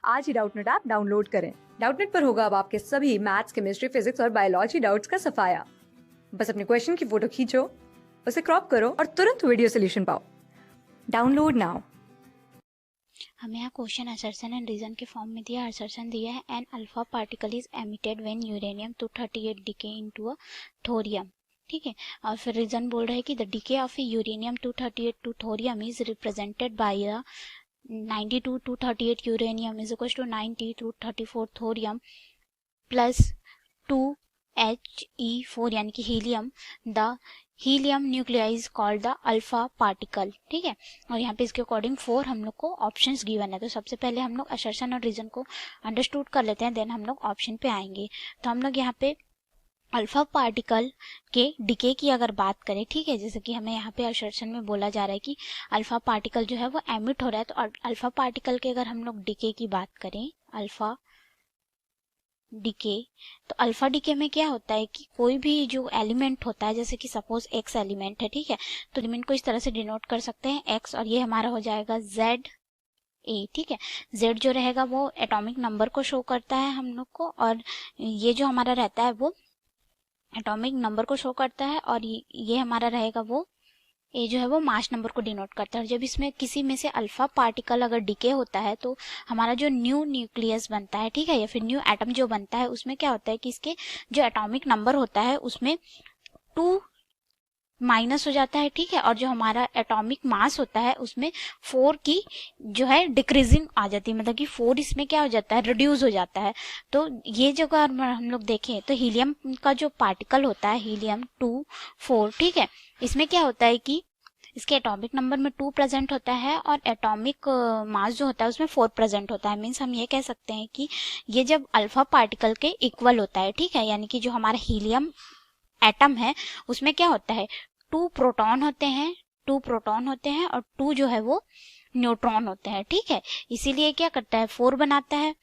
आज ही Doubtnut app download करें। Doubtnut पर होगा अब आपके सभी मैथ्स, केमिस्ट्री, फिजिक्स और बायोलॉजी डाउट्स का सफाया। बस अपने क्वेश्चन की फोटो खींचो, उसे क्रॉप करो और तुरंत वीडियो सोल्यूशन पाओ। Download now. हमें यहाँ क्वेश्चन असर्शन एंड रीजन के फॉर्म में दिया। असर्शन दिया है an alpha particle is emitted when uranium 238 decay into a thorium. ठीक है, और फिर रीजन बोल रहे हैं कि the decay of uranium 238 to thorium is represented by the 92 238 uranium is equals to 90 234 thorium plus 2 He4 यानी कि helium. The helium nuclei is called the alpha particle. ठीक है, और यहाँ पे इसके अकॉर्डिंग 4 हम लोग को ऑप्शंस गिवन है। तो सबसे पहले हम लोग असर्शन और रीजन को अंडरस्टूड कर लेते हैं, देन हम लोग ऑप्शन पे आएंगे। तो हम लोग यहाँ पे अल्फा पार्टिकल के डिके की अगर बात करें, ठीक है, जैसे कि हमें यहाँ पे असर्शन में बोला जा रहा है कि अल्फा पार्टिकल जो है वो एमिट हो रहा है। तो अल्फा पार्टिकल के अगर हम लोग डिके की बात करें, अल्फा डिके, तो अल्फा डिके में क्या होता है कि कोई भी जो एलिमेंट होता है, जैसे कि सपोज एक्स एलिमेंट है, ठीक है, तो एलिमेंट को इस तरह से डिनोट कर सकते हैं एक्स, और ये हमारा हो जाएगा जेड ए। ठीक है, जेड जो रहेगा वो एटॉमिक नंबर को शो करता है हम लोग को, और ये जो हमारा रहता है वो एटॉमिक नंबर को शो करता है, और ये हमारा रहेगा वो ए जो है वो मास नंबर को डिनोट करता है। और जब इसमें किसी में से अल्फा पार्टिकल अगर डिके होता है तो हमारा जो न्यू न्यूक्लियस बनता है, ठीक है, या फिर न्यू एटम जो बनता है, उसमें क्या होता है कि इसके जो एटॉमिक नंबर होता है उसमें 2 माइनस हो जाता है। ठीक है, और जो हमारा एटॉमिक मास होता है उसमें 4 की जो है डिक्रीजिंग आ जाती है, मतलब कि 4 इसमें क्या हो जाता है, रिड्यूस हो जाता है। तो ये जगह हम लोग देखें तो हीलियम का जो पार्टिकल होता है, हीलियम 2 4, ठीक है, इसमें क्या होता है कि इसके एटॉमिक नंबर में 2 प्रेजेंट होता है और एटॉमिक मास जो होता है उसमें 4 प्रेजेंट होता है। मीन्स हम ये कह सकते हैं कि ये जब अल्फा पार्टिकल के इक्वल होता है, ठीक है, यानी कि जो हमारा हीलियम एटम है उसमें क्या होता है, 2 प्रोटॉन होते हैं, 2 प्रोटॉन होते हैं और 2 जो है वो न्यूट्रॉन होते हैं। ठीक है, इसीलिए क्या करता है, 4 बनाता है।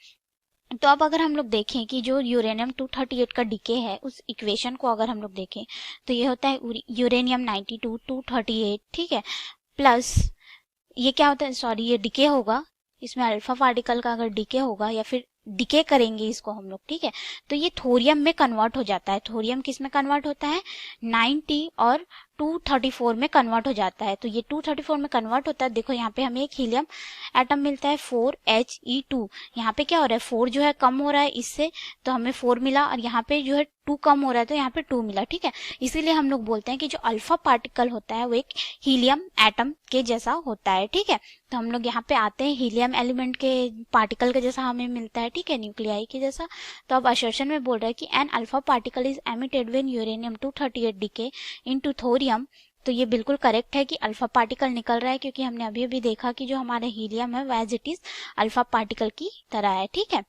तो अब अगर हम लोग देखें कि जो यूरेनियम 238 का डिके है, उस इक्वेशन को अगर हम लोग देखें तो ये होता है यूरेनियम 92 238, ठीक है, प्लस ये क्या होता है, सॉरी ये डिके होगा, इसमें अल्फा पार्टिकल का अगर डिके होगा या फिर डिके करेंगे इसको हम लोग, ठीक है, तो ये थोरियम में कन्वर्ट हो जाता है। थोरियम किस में कन्वर्ट होता है, 90 और 234 में कन्वर्ट हो जाता है। तो ये 234 में कन्वर्ट होता है। देखो यहाँ पे हमें एक हीलियम एटम मिलता है 4He2। यहाँ पे क्या हो रहा है, 4 जो है कम हो रहा है इससे, तो हमें 4 मिला, और यहाँ पे जो है 2 कम हो रहा है तो यहाँ पे 2 मिला। ठीक है, इसीलिए हम लोग बोलते हैं कि जो अल्फा पार्टिकल होता है वो एक हीलियम एटम के जैसा होता है। ठीक है, तो हम लोग यहाँ पे आते हैं, हीलियम एलिमेंट के पार्टिकल के जैसा हमें मिलता है, ठीक है, न्यूक्लियाई के जैसा। तो अब असर्शन में बोल रहा है कि an alpha particle is emitted when uranium 238 decay into thorium. तो ये बिल्कुल करेक्ट है कि अल्फा पार्टिकल निकल रहा है, क्योंकि हमने अभी अभी देखा कि जो हमारा हीलियम है वो as it is alpha particle की तरह है। ठीक है,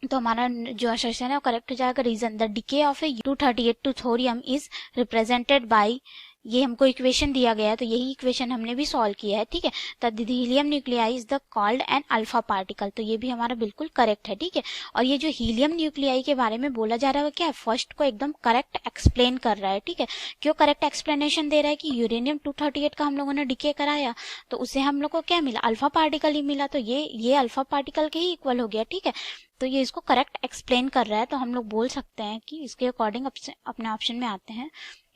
तो हमारा जो असर्शन है वो करेक्ट हो जाएगा। Reason, the decay of A 238 to thorium is represented by, ये हमको इक्वेशन दिया गया है तो यही इक्वेशन हमने भी सॉल्व किया है। ठीक है, the helium nuclei is the called an alpha particle, तो ये भी हमारा बिल्कुल करेक्ट है। ठीक है, और ये जो हीलियम न्यूक्लियाई के बारे में बोला जा रहा है वो क्या है, फर्स्ट को एकदम करेक्ट एक्सप्लेन कर रहा है। ठीक है, क्यों करेक्ट एक्सप्लेनेशन दे रहा है कि यूरेनियम 238 का हम लोगों ने डिके कराया तो उससे हम लोग को क्या मिला, अल्फा पार्टिकल ही मिला, तो ये अल्फा पार्टिकल के ही इक्वल हो गया। ठीक है, तो ये इसको करेक्ट एक्सप्लेन कर रहा है, तो हम लोग बोल सकते हैं कि इसके अकॉर्डिंग अपने ऑप्शन में आते हैं।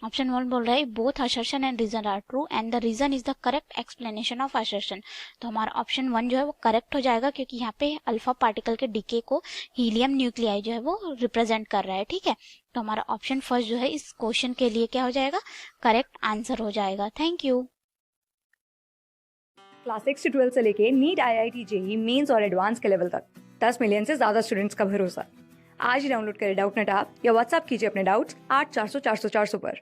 ऑप्शन 1 बोल रहा है both assertion and reason are true and the reason is the correct explanation of assertion. तो हमारा ऑप्शन 1 जो है वो करेक्ट हो जाएगा, क्योंकि यहाँ पे अल्फा पार्टिकल के डिके को हीलियम न्यूक्लियाई जो है वो रिप्रेजेंट कर रहा है। ठीक है, तो हमारा ऑप्शन फर्स्ट जो है इस क्वेश्चन के लिए क्या हो जाएगा, करेक्ट आंसर हो जाएगा। Thank you. क्लास 6 से 12 से लेके नीट, IIT, JEE मेंस और एडवांस के लेवल तक 10 मिलियन से ज्यादा स्टूडेंट्स का भरोसा। आज ही डाउनलोड करें डाउटनेट ऐप या व्हाट्सएप कीजिए अपने डाउट्स 8400 400 400 पर।